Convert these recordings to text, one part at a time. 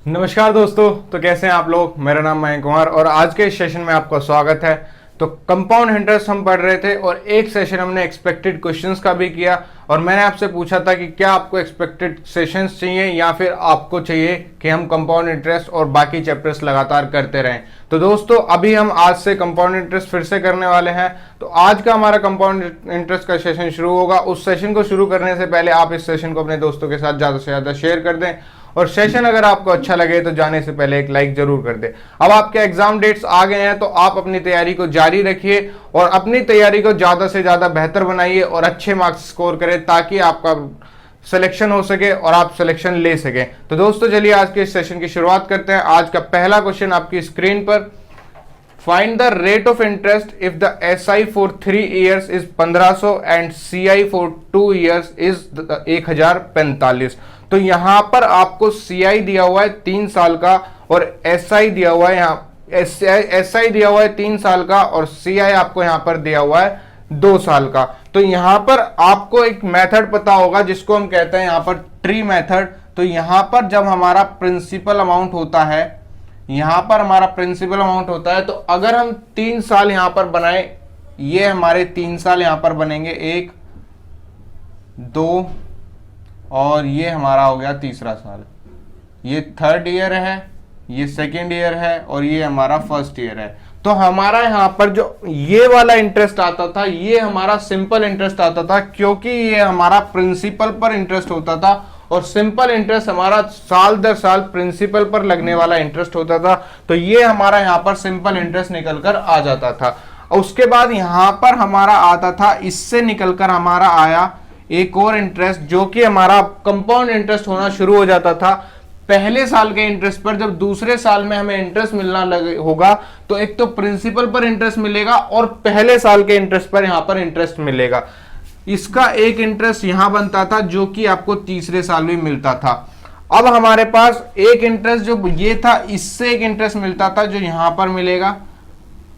नमस्कार दोस्तों, तो कैसे हैं आप लोग। मेरा नाम मयंक कुमार और आज के इस सेशन में आपका स्वागत है। तो कंपाउंड इंटरेस्ट हम पढ़ रहे थे और एक सेशन हमने एक्सपेक्टेड क्वेश्चंस का भी किया और मैंने आपसे पूछा था कि क्या आपको एक्सपेक्टेड सेशंस चाहिए या फिर आपको चाहिए कि हम कंपाउंड इंटरेस्ट और बाकी चैप्टर्स लगातार करते रहें। तो दोस्तों अभी हम आज से कंपाउंड इंटरेस्ट फिर से करने वाले हैं। तो आज का हमारा कंपाउंड इंटरेस्ट का सेशन शुरू होगा। उस सेशन को शुरू करने से पहले आप इस सेशन को अपने दोस्तों के साथ ज़्यादा से ज़्यादा शेयर कर दें और सेशन अगर आपको अच्छा लगे तो जाने से पहले एक लाइक जरूर कर दे। अब आपके एग्जाम डेट्स आ गए हैं तो आप अपनी तैयारी को जारी रखिए और अपनी तैयारी को ज्यादा से ज्यादा बेहतर बनाइए और अच्छे मार्क्स स्कोर करें ताकि आपका सिलेक्शन हो सके और आप सिलेक्शन ले सकें। तो दोस्तों चलिए आज के इस सेशन की शुरुआत करते हैं। आज का पहला क्वेश्चन आपकी स्क्रीन पर, find the rate of interest if the SI for 3 years is 1500 and CI for 2 years is 1045। तो यहां पर आपको CI दिया हुआ है 3 साल का और SI दिया हुआ है, यहाँ SI दिया हुआ है 3 साल का और CI आपको यहां पर दिया हुआ है 2 साल का। तो यहां पर आपको एक मेथड पता होगा जिसको हम कहते हैं यहां पर ट्री मेथड। तो यहां पर जब हमारा प्रिंसिपल अमाउंट होता है, यहां पर हमारा प्रिंसिपल अमाउंट होता है, तो अगर हम 3 साल यहां पर बनाए, ये हमारे 3 साल यहां पर बनेंगे, 1 2 और ये हमारा हो गया तीसरा साल। ये 3rd ईयर है, ये 2nd ईयर है और ये हमारा 1st ईयर है। तो हमारा यहां पर जो ये वाला इंटरेस्ट आता था ये हमारा सिंपल इंटरेस्ट आता था, क्योंकि ये हमारा प्रिंसिपल पर इंटरेस्ट होता था और सिंपल इंटरेस्ट हमारा साल दर साल प्रिंसिपल पर लगने वाला इंटरेस्ट होता था। तो ये हमारा यहां पर सिंपल इंटरेस्ट निकलकर आ जाता था। उसके बाद यहां पर हमारा आता था, इससे निकलकर हमारा आया एक और इंटरेस्ट जो कि हमारा कंपाउंड इंटरेस्ट होना शुरू हो जाता था पहले साल के इंटरेस्ट पर। जब दूसरे साल में हमें इंटरेस्ट मिलना होगा तो एक तो प्रिंसिपल पर इंटरेस्ट मिलेगा और पहले साल के इंटरेस्ट पर यहां पर इंटरेस्ट मिलेगा। इसका एक इंटरेस्ट यहां बनता था जो कि आपको तीसरे साल में मिलता था। अब हमारे पास एक इंटरेस्ट जो ये था, इससे एक इंटरेस्ट मिलता था जो यहां पर मिलेगा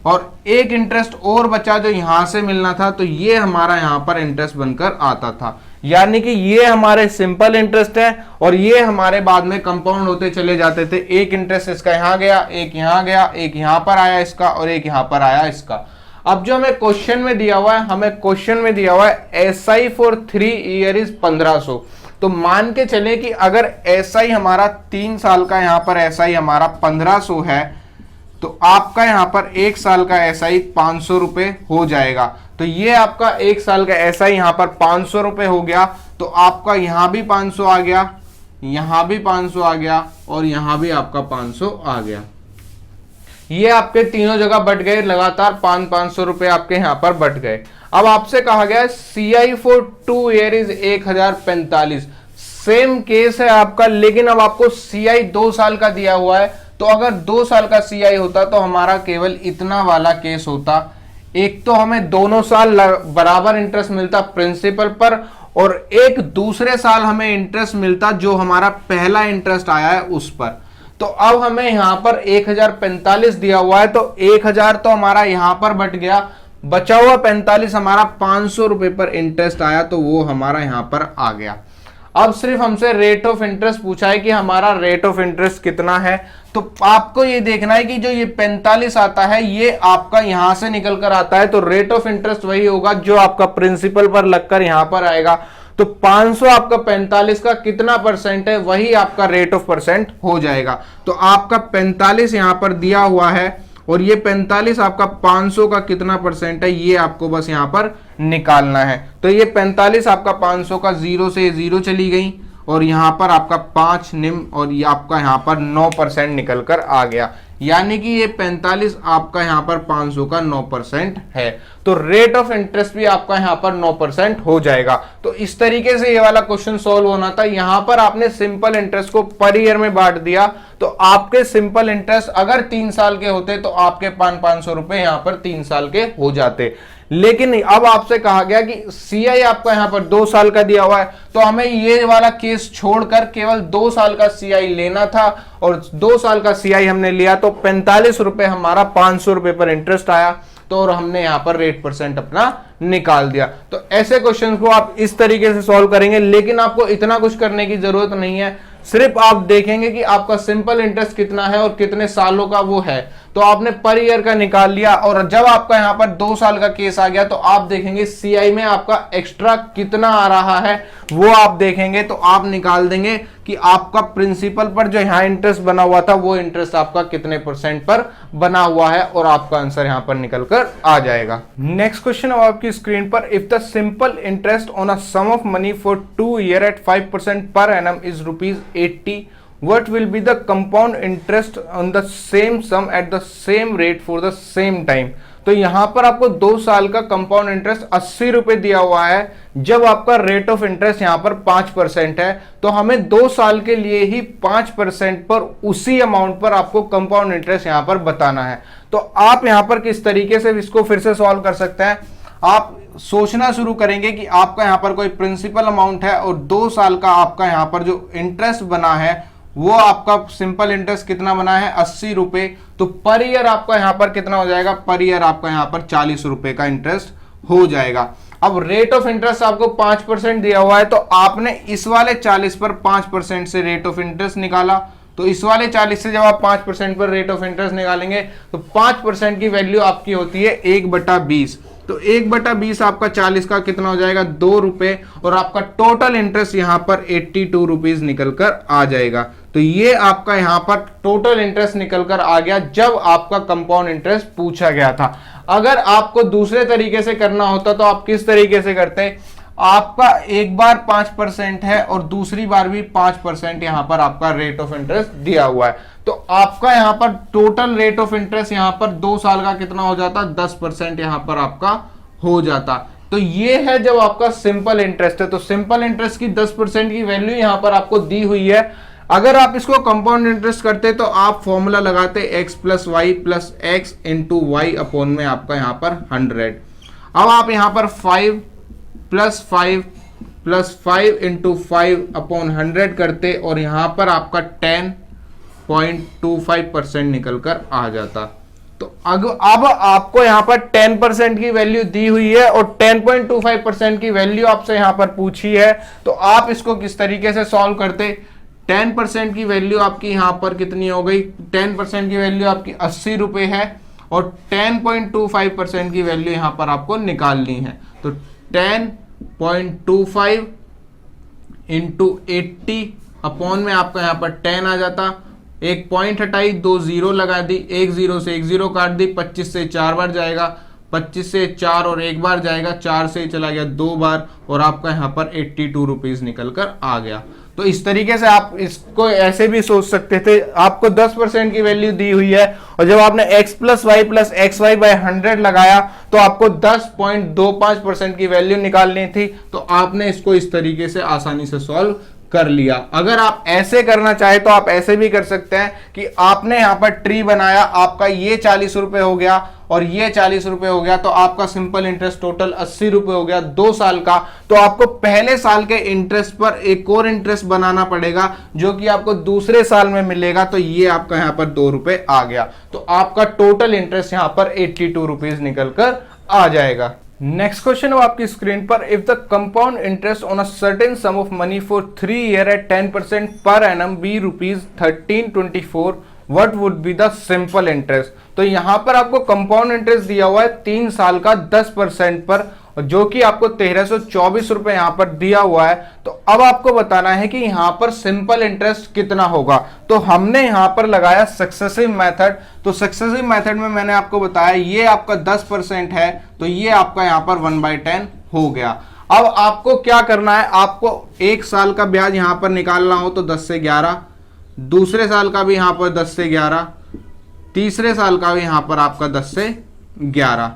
और एक इंटरेस्ट और बचा जो यहां से मिलना था। तो ये हमारा यहां पर इंटरेस्ट बनकर आता था, यानी कि ये हमारे सिंपल इंटरेस्ट है और ये हमारे बाद में कंपाउंड होते चले जाते थे। एक इंटरेस्ट इसका यहां गया, एक यहां गया, एक यहां पर आया इसका और एक यहां पर आया इसका। अब जो हमें क्वेश्चन में दिया हुआ है, हमें क्वेश्चन में दिया हुआ है SI फॉर 3 years इज 1500। तो मान के चले कि अगर SI हमारा 3 साल का यहां पर SI हमारा 1500 है तो आपका यहां पर 1 साल का SI 500 रुपए हो जाएगा। तो ये आपका 1 साल का SI यहां पर 500 रुपए हो गया। तो आपका यहां भी 500 आ गया, यहां भी 500 आ गया और यहां भी आपका 500 आ गया। ये आपके तीनों जगह बट गए, लगातार 500 रुपए आपके यहां पर बट गए। अब आपसे कहा गया है CI for 2 years is 1045। Same case है आपका, लेकिन अब आपको CI 2 साल का दिया हुआ है। तो अगर 2 साल का CI होता तो हमारा केवल इतना वाला केस होता। एक तो हमें दोनों साल बराबर इंटरेस्ट मिलता प्रिंसिपल पर और एक दूसरे साल हमें इंटरेस्ट मिलता जो हमारा पहला इंटरेस्ट आया है उस पर। तो अब हमें यहां पर 1045 दिया हुआ है, तो 1000 तो हमारा यहां पर बट गया, बचा हुआ 45 हमारा 500 रुपए पर इंटरेस्ट आया, तो वो हमारा यहां पर आ गया। अब सिर्फ हमसे रेट ऑफ इंटरेस्ट पूछा है कि हमारा रेट ऑफ इंटरेस्ट कितना है। तो आपको ये देखना है कि जो ये 45 आता है ये आपका यहां से निकल कर आता है, तो रेट ऑफ इंटरेस्ट वही होगा जो आपका प्रिंसिपल पर लगकर यहां पर आएगा। तो 500 आपका 45 का कितना परसेंट है, वही आपका रेट ऑफ परसेंट हो जाएगा। तो आपका 45 यहां पर दिया हुआ है और ये 45 आपका 500 का कितना परसेंट है ये आपको बस यहां पर निकालना है। तो ये 45 आपका 500 का 0 से 0 चली गई और यहां पर आपका 5 निम और ये आपका यहां पर 9% निकल कर आ गया, यानी कि ये 45 आपका यहां पर 500 का 9% है। तो रेट ऑफ इंटरेस्ट भी आपका यहां पर 9% हो जाएगा। तो इस तरीके से ये वाला क्वेश्चन सॉल्व होना था। यहां पर आपने सिंपल इंटरेस्ट को पर ईयर में बांट दिया, तो आपके सिंपल इंटरेस्ट अगर 3 साल के होते तो आपके 500 रुपए यहां पर 3 साल के हो जाते। लेकिन अब आपसे कहा गया कि CI आपका यहां पर 2 साल का दिया हुआ है, तो हमें ये वाला केस छोड़कर केवल 2 साल का CI लेना था और 2 साल का CI हमने लिया तो 45 रुपए हमारा 500 रुपए पर इंटरेस्ट आया। तो और हमने यहां पर रेट परसेंट अपना निकाल दिया। तो ऐसे क्वेश्चन को आप इस तरीके से सॉल्व करेंगे, लेकिन आपको इतना कुछ करने की जरूरत नहीं है। सिर्फ आप देखेंगे कि आपका सिंपल इंटरेस्ट कितना है और कितने सालों का वो है, तो आपने पर ईयर का निकाल लिया। और जब आपका यहां पर 2 साल का केस आ गया तो आप देखेंगे सीआई में आपका एक्स्ट्रा कितना आ रहा है वो आप देखेंगे, तो आप निकाल देंगे कि आपका प्रिंसिपल पर जो यहां इंटरेस्ट बना हुआ था वो इंटरेस्ट आपका कितने परसेंट पर बना हुआ है, और आपका आंसर यहां पर निकल कर आ जाएगा। नेक्स्ट क्वेश्चन अब आपकी स्क्रीन पर, if the simple interest on a sum of money for 2 year at 5% per annum is ₹80, what will be the compound interest on the same sum at the same rate for the same time। तो यहां पर आपको 2 साल का compound interest 80 रुपए दिया हुआ है, जब आपका रेट ऑफ इंटरेस्ट यहां पर 5% है, तो हमें 2 साल के लिए ही 5% पर उसी अमाउंट पर आपको कंपाउंड इंटरेस्ट यहां पर बताना है। तो आप यहां पर किस तरीके से इसको फिर से सॉल्व कर सकते हैं, आप सोचना शुरू करेंगे कि आपका यहां पर कोई प्रिंसिपल अमाउंट है और 2 साल का आपका यहां पर जो इंटरेस्ट बना है वो आपका सिंपल इंटरेस्ट कितना बना है 80 रुपए, तो पर ईयर आपका यहां पर कितना हो जाएगा, पर ईयर आपका यहां पर 40 रुपए का इंटरेस्ट हो जाएगा। अब रेट ऑफ इंटरेस्ट आपको 5% दिया हुआ है, तो आपने इस वाले 40 पर 5% से रेट ऑफ इंटरेस्ट निकाला, तो इस वाले 40 से जब आप 5% पर रेट ऑफ इंटरेस्ट निकालेंगे तो 5% की वैल्यू आपकी होती है 1/20, तो 1/20 आपका 40 का कितना हो जाएगा 2 रुपए, और आपका टोटल इंटरेस्ट यहां पर 82 रुपीज निकल कर आ जाएगा। तो ये आपका यहां पर टोटल इंटरेस्ट निकल कर आ गया जब आपका कंपाउंड इंटरेस्ट पूछा गया था। अगर आपको दूसरे तरीके से करना होता तो आप किस तरीके से करते हैं, आपका एक बार 5% है और दूसरी बार भी 5% यहां पर आपका रेट ऑफ इंटरेस्ट दिया हुआ है, तो आपका यहां पर टोटल रेट ऑफ इंटरेस्ट यहां पर 2 साल का कितना हो जाता, 10% यहां पर आपका हो जाता। तो ये है जब आपका सिंपल इंटरेस्ट है, तो सिंपल इंटरेस्ट की 10% की वैल्यू यहां पर आपको दी हुई है। अगर आप इसको कंपाउंड इंटरेस्ट करते तो आप फॉर्मूला लगाते x plus Y plus X into Y upon में आपका यहां पर 100। अब आप यहां पर 5 प्लस 5 प्लस 5 इंटू 5 अपॉन 100 करते और यहां पर आपका 10.25% निकल कर आ जाता। तो अब आपको यहां पर 10% की वैल्यू दी हुई है और 10.25% की वैल्यू आपसे यहां पर पूछी है, तो आप इसको किस तरीके से सॉल्व करते, 10% की वैल्यू आपकी यहां पर कितनी हो गई, 10% की वैल्यू आपकी 80 रुपए है और 10.25% की वैल्यू यहां पर आपको निकालनी है, तो 10.25 इंटू 80 अपॉन में आपका यहां पर 10 आ जाता, एक पॉइंट हटाई, 2 जीरो लगा दी, एक जीरो से एक जीरो काट दी, 25 से 4 बार जाएगा, 25 से 4 और एक बार जाएगा, 4 से चला गया 2 बार, और आपका यहां पर 82 रुपीज निकल कर आ गया। तो इस तरीके से आप इसको ऐसे भी सोच सकते थे, आपको 10% की वैल्यू दी हुई है और जब आपने x plus Y plus X Y by 100 लगाया तो आपको 10.25% की वैल्यू निकालनी थी, तो आपने इसको इस तरीके से आसानी से सॉल्व कर लिया। अगर आप ऐसे करना चाहे तो आप ऐसे भी कर सकते हैं कि आपने यहां पर ट्री बनाया, आपका ये 40 रुपए हो गया और ये 40 रुपए हो गया, तो आपका सिंपल इंटरेस्ट टोटल 80 रुपए हो गया 2 साल का। तो आपको पहले साल के इंटरेस्ट पर एक और इंटरेस्ट बनाना पड़ेगा जो कि आपको दूसरे साल में मिलेगा, तो ये आपका यहां पर 2 रुपए आ गया, तो आपका टोटल इंटरेस्ट यहां पर 82 रुपीज निकल कर आ जाएगा। नेक्स्ट क्वेश्चन है आपकी स्क्रीन पर, if the compound interest on a certain sum of money for 3 year at 10% per annum be ₹1324, what would be the simple interest. तो यहां पर आपको कंपाउंड इंटरेस्ट दिया हुआ है 3 साल का 10% पर, जो कि आपको 1324 रुपए यहां पर दिया हुआ है। तो अब आपको बताना है कि यहां पर सिंपल इंटरेस्ट कितना होगा, तो हमने यहां पर लगाया सक्सेसिव मेथड। तो सक्सेसिव मेथड में मैंने आपको बताया ये आपका 10% है, तो ये आपका यहां पर 1/10 हो गया। अब आपको क्या करना है, आपको 1 साल का ब्याज यहां पर निकालना हो तो 10 से 11, दूसरे साल का भी यहां पर 10 से 11, तीसरे साल का भी यहां पर आपका 10 से 11,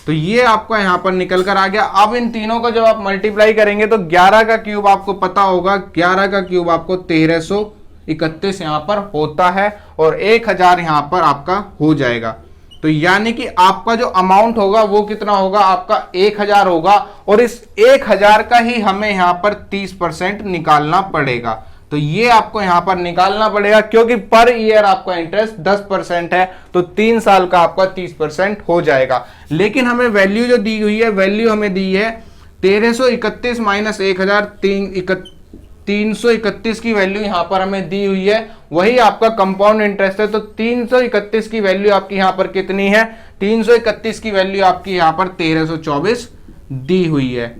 तो ये आपका यहां पर निकल कर आ गया। अब इन तीनों का जब आप मल्टीप्लाई करेंगे तो 11 का क्यूब आपको पता होगा, 11 का क्यूब आपको 1331 यहां पर होता है और 1000 यहां पर आपका हो जाएगा। तो यानी कि आपका जो अमाउंट होगा वो कितना होगा, आपका 1000 होगा, और इस 1000 का ही हमें यहां पर 30% निकालना पड़ेगा। तो ये आपको यहां पर निकालना पड़ेगा क्योंकि पर ईयर आपका इंटरेस्ट 10% है, तो 3 साल का आपका 30% हो जाएगा। लेकिन हमें वैल्यू जो दी हुई है, वैल्यू हमें दी है 1331 माइनस 1000, 331 की वैल्यू यहां पर हमें दी हुई है, वही आपका कंपाउंड इंटरेस्ट है। तो 331 की वैल्यू आपकी यहां पर कितनी है? 331 की वैल्यू आपकी यहां पर 1324 दी हुई है।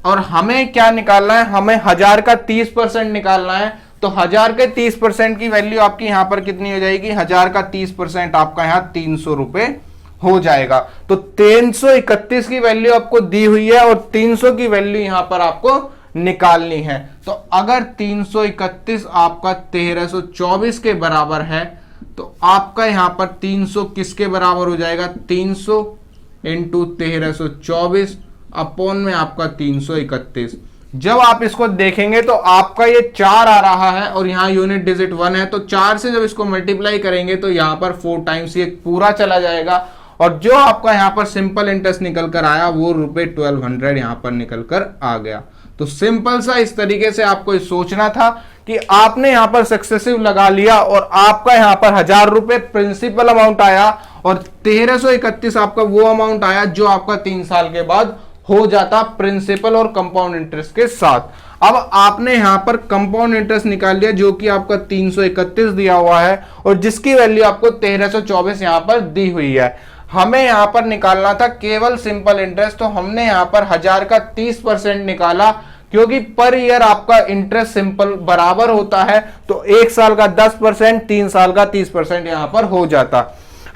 और हमें क्या निकालना है? हमें 1000 का 30% निकालना है। तो 1000 के 30% की वैल्यू आपकी यहां पर कितनी हो जाएगी? 1000 का 30% आपका यहां 300 रुपए हो जाएगा। तो 331 की वैल्यू आपको दी हुई है और 300 की वैल्यू यहां पर आपको निकालनी है। तो अगर 331 आपका 1324 के बराबर है तो आपका यहां पर 300 किसके बराबर हो जाएगा? 300 इंटू 1324 अपॉन में आपका 331। जब आप इसको देखेंगे तो आपका ये 4 आ रहा है और यहां यूनिट डिजिट 1 है, तो 4 से जब इसको मल्टीप्लाई करेंगे तो यहां पर 4 टाइम्स ये पूरा चला जाएगा और जो आपका यहां पर सिंपल इंटरेस्ट निकल कर आया वो रुपए 1200 यहां पर निकल कर आ गया। तो सिंपल सा इस तरीके से आपको सोचना था कि आपने यहां पर सक्सेसिव लगा लिया और आपका यहां पर 1000 रुपए प्रिंसिपल अमाउंट आया और 1331 आपका वो अमाउंट आया जो आपका 3 साल के बाद हो जाता प्रिंसिपल और कंपाउंड इंटरेस्ट के साथ। अब आपने यहां पर कंपाउंड इंटरेस्ट निकाल लिया जो कि आपका 331 दिया हुआ है और जिसकी वैल्यू आपको 1324 यहां पर दी हुई है। हमें यहां पर निकालना था केवल सिंपल इंटरेस्ट, तो हमने यहां पर 1000 का 30% निकाला क्योंकि पर ईयर आपका इंटरेस्ट सिंपल बराबर होता है। तो 1 साल का 10%, 3 साल का 30% यहां पर हो जाता।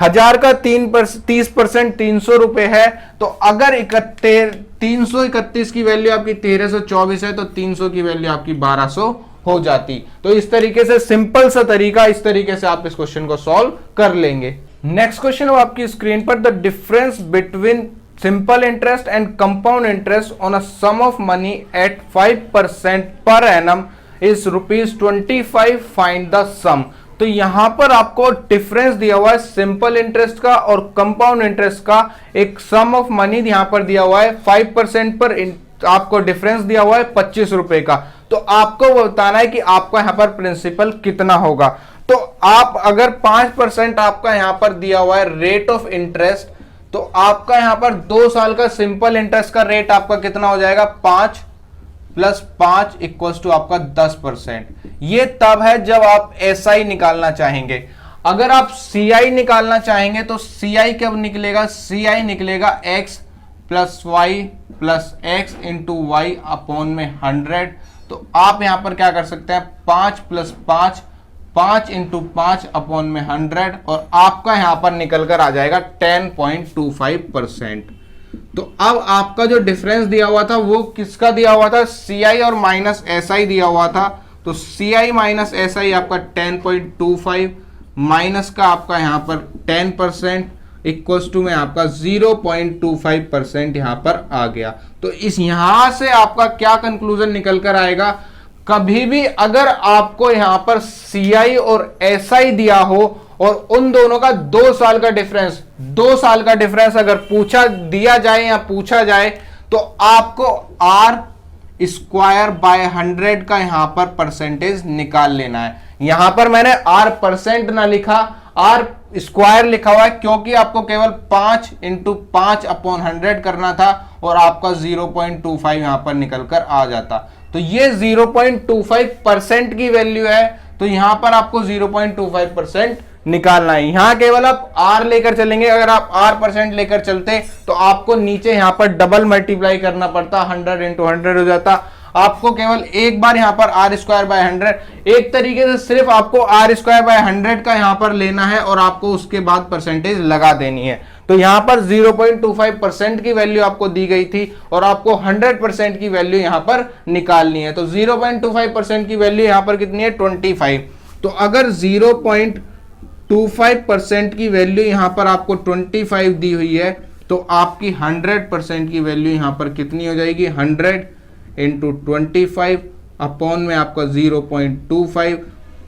1000 का 30% 300 रुपए है। तो अगर 331 की वैल्यू आपकी 1324 है तो 300 की वैल्यू आपकी 1200 हो जाती। तो इस तरीके से सिंपल सा तरीका, इस तरीके से आप इस क्वेश्चन को सॉल्व कर लेंगे। नेक्स्ट क्वेश्चन है आपकी स्क्रीन पर, the difference between simple interest and compound interest on a sum of money at 5% per annum is ₹25, find the sum. तो यहां पर आपको डिफरेंस दिया हुआ है सिंपल इंटरेस्ट का और कंपाउंड इंटरेस्ट का, एक सम ऑफ मनी यहां पर दिया हुआ है 5% पर आपको डिफरेंस दिया हुआ है 25 रुपए का। तो आपको बताना है कि आपका यहां पर प्रिंसिपल कितना होगा। तो आप अगर 5% आपका यहां पर दिया हुआ है रेट ऑफ इंटरेस्ट, तो आपका यहां पर 2 साल का सिंपल इंटरेस्ट का रेट आपका कितना हो जाएगा? 5 + 5 इक्वल्स टू आपका 10%। ये तब है जब आप एसआई निकालना चाहेंगे। अगर आप सीआई निकालना चाहेंगे तो सीआई कब निकलेगा? सीआई निकलेगा x + y + x × y upon में 100। तो आप यहां पर क्या कर सकते हैं? 5 + 5 5 × 5 अपॉन में 100 और आपका यहां पर निकल कर आ जाएगा 10.25%। तो अब आपका जो डिफरेंस दिया हुआ था वो किसका दिया हुआ था? सीआई और माइनस एसआई दिया हुआ था। तो सीआई माइनस एसआई आपका 10.25 माइनस का आपका यहां पर 10% इक्वल्स टू में आपका 0.25% यहां पर आ गया। तो इस यहां से आपका क्या कंक्लूजन निकल कर आएगा? कभी भी अगर आपको यहां पर सीआई और एसआई दिया हो और उन दोनों का 2 साल का डिफरेंस, 2 साल का डिफरेंस अगर दिया जाए या पूछा जाए तो आपको R² का यहां पर परसेंटेज निकाल लेना है। यहां पर मैंने R% ना लिखा, R² लिखा हुआ है क्योंकि आपको केवल 5 × 5 अपॉन 100 करना था और आपका 0.25 यहां पर निकल कर आ जाता। तो ये 0.25% की वैल्यू है। तो यहां पर आपको 0.25% निकालना है। यहां केवल आप R लेकर चलेंगे। अगर आप R% लेकर चलते तो आपको नीचे यहां पर डबल मल्टीप्लाई करना पड़ता, 100 × 100 हो जाता। आपको केवल एक बार यहां पर R²/100, एक तरीके से सिर्फ आपको R²/100 का यहां पर लेना है और आपको उसके बाद परसेंटेज लगा देनी है। तो यहां पर 0.25% की वैल्यू आपको दी गई थी और आपको 100% की वैल्यू यहां पर निकालनी है। तो 0.25% की वैल्यू यहां पर कितनी है? 25। तो अगर 0.25% की वैल्यू यहां पर आपको 25 दी हुई है तो आपकी 100% की वैल्यू यहां पर कितनी हो जाएगी? 100 × 25 अपॉन में आपका 0.25।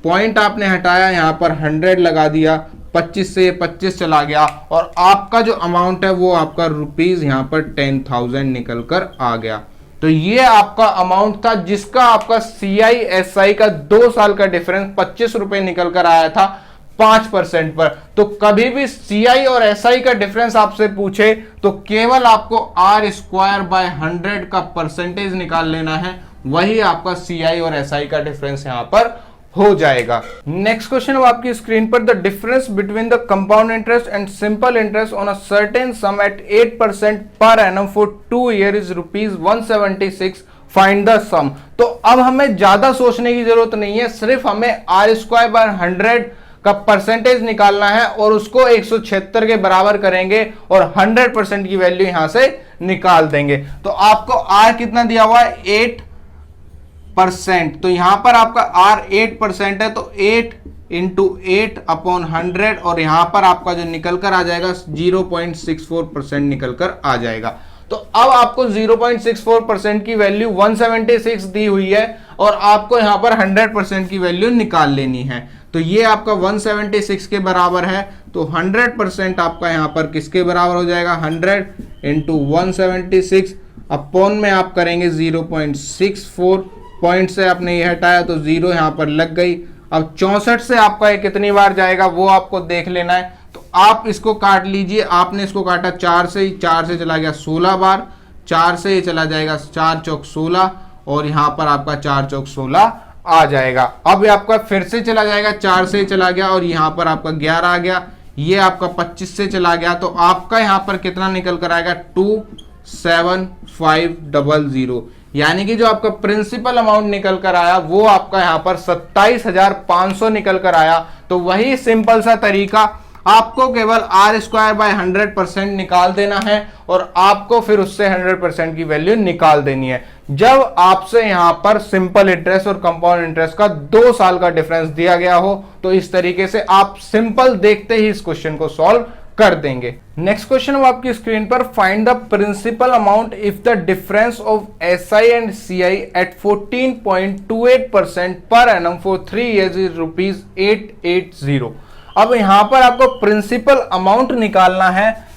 पॉइंट आपने हटाया, यहां पर 100 लगा दिया, 25 से 25 चला गया और आपका जो अमाउंट है वो आपका रुपीज यहां पर 10,000 निकल कर आ गया। तो ये आपका अमाउंट था जिसका आपका सीआई एसआई का 2 साल का डिफरेंस 25 रुपए निकल कर आया था 5% पर। तो कभी भी सीआई और एसआई का डिफरेंस आपसे पूछे तो केवल आपको R² / 100 का परसेंटेज निकाल लेना है वही आपका CI और SI का डिफरेंस यहां पर हो जाएगा। नेक्स्ट क्वेश्चन अब आपकी स्क्रीन पर, the difference between the compound interest and simple interest on a certain sum at 8% per annum for 2 year is ₹176, find the sum. तो अब हमें ज्यादा सोचने की जरूरत नहीं है, सिर्फ हमें R² 100 का परसेंटेज निकालना है और उसको 176 के बराबर करेंगे और 100% की वैल्यू यहां से निकाल देंगे। तो आपको R कितना दिया हुआ है, 8%। तो यहां पर आपका R 8% है, तो 8 × 8/100 और यहां पर आपका जो निकल कर आ जाएगा 0.64% निकल कर आ जाएगा। तो अब आपको 0.64% की वैल्यू 176 दी हुई है और आपको यहां पर 100% की वैल्यु निकाल लेनी है। तो ये आपका 176 के बराबर है, तो 100% आपका यहां पर किसके बराबर हो जाएगा, 100 × 176 अपॉन में आप करेंगे 0.64, पॉइंट से आपने ये हटाया तो 0 यहां पर लग गई। अब 64 से आपका ये कितनी बार जाएगा वो आपको देख लेना है, तो आप इसको काट लीजिए। आपने इसको काटा 4 से, 4 से चला गया 16 बार, 4 से ये चला जाएगा 4 चौक 16 और यहां पर आपका 4 चौक 16 आ जाएगा। अब आपका फिर से चला जाएगा, 4 से चला गया और यहां पर आपका 11 आ गया, ये आपका 25 से चला गया, तो आपका यहां पर कितना निकल कर आएगा, 27500, यानी कि जो आपका प्रिंसिपल अमाउंट निकल कर आया वो आपका यहां पर 27,500 निकल कर आया। तो वही सिंपल सा तरीका, आपको केवल R² 100% निकाल देना है और आपको फिर उससे 100% की वैल्यू निकाल देनी है। जब आपसे यहां पर सिंपल इंटरेस्ट और कंपाउंड इंटरेस्ट का 2 साल का डिफरेंस दिया गया हो, तो इस तरीके से आप सिंपल देखते ही इस क्वेश्चन को सॉल्व कर देंगे। नेक्स्ट क्वेश्चन अब आपकी स्क्रीन पर, find the principal amount if the difference of SI and CI at 14.28% per annum for 3 years is ₹880। अब यहां पर आपको प्रिंसिपल अमाउंट निकालना है,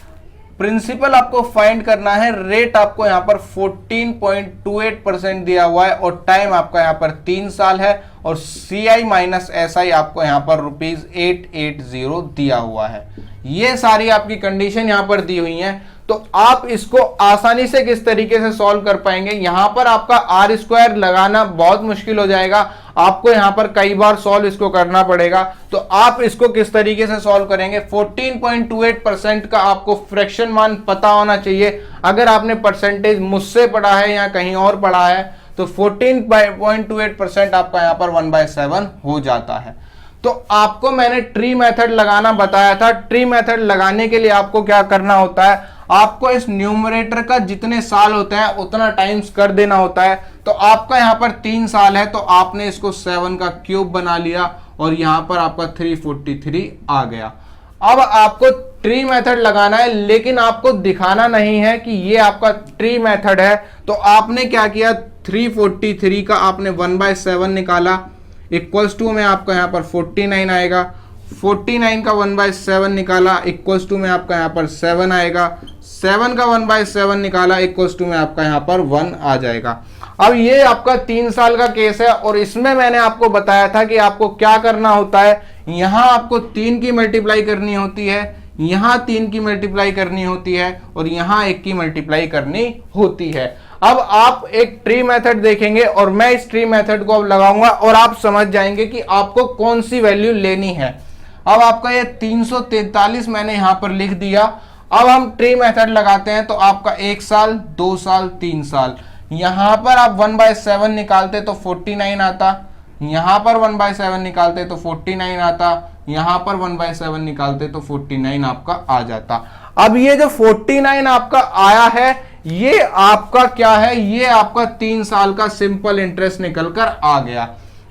प्रिंसिपल आपको फाइंड करना है, रेट आपको यहां पर 14.28% दिया हुआ है और टाइम आपका यहां पर 3 साल है और CI माइनस SI आपको यहां पर ₹880 दिया हुआ है। ये सारी आपकी कंडीशन यहां पर दी हुई है, तो आप इसको आसानी से किस तरीके से सॉल्व कर पाएंगे। यहां पर आपका R² लगाना बहुत मुश्किल हो जाएगा, आपको यहां पर कई बार सॉल्व इसको करना पड़ेगा। तो आप इसको किस तरीके से सॉल्व करेंगे, 14.28% का आपको फ्रैक्शन मान पता होना चाहिए। अगर आपने परसेंटेज मुझसे पढ़ा है या कहीं और पढ़ा है तो 14.28% आपका यहां पर 1/7 हो जाता है। तो आपको मैंने ट्री मेथड लगाना बताया था। ट्री मेथड लगाने के लिए आपको क्या करना होता है, आपको इस न्यूमरेटर का जितने साल होते हैं उतना टाइम्स कर देना होता है। तो आपका यहां पर 3 साल है, तो आपने इसको 7 का क्यूब बना लिया और यहां पर आपका 343 आ गया। अब आपको ट्री मेथड लगाना है, लेकिन आपको दिखाना नहीं है कि ये आपका ट्री मेथड है। तो आपने क्या किया, 343 का आपने 1/7 निकाला, इक्वल्स टू में आपका यहाँ पर 49 आएगा, 49 का 1/7 निकाला, इक्वल्स टू में आपका यहाँ पर 7 आएगा, 7 का 1/7 निकाला, इक्वल्स टू में आपका यहाँ पर 1 आ जाएगा। अब ये आपका 3 साल का केस है और इसमें मैंने आपको बताया था कि आपको क्या करना होता है, यहाँ आपको 3 की मल्टीप्लाई करनी होती है, यहाँ 3 की मल्टीप्लाई करनी होती है और यहाँ 1 की मल्टीप्लाई करनी होती है। अब आप एक ट्री मेथड देखेंगे और मैं इस ट्री मेथड को अब लगाऊंगा और आप समझ जाएंगे कि आपको कौन सी वैल्यू लेनी है। अब आपका ये 343 मैंने यहां पर लिख दिया। अब हम ट्री मेथड लगाते हैं, तो आपका 1 साल, 2 साल, 3 साल, यहां पर आप 1/7 निकालते तो 49 आता, यहां पर 1/7 निकालते तो 49 आता, यहां पर 1/7 निकालते तो 49 आपका आ जाता। अब ये जो 49 आपका आया है, ये आपका क्या है, ये आपका 3 साल का सिंपल इंटरेस्ट निकलकर आ गया।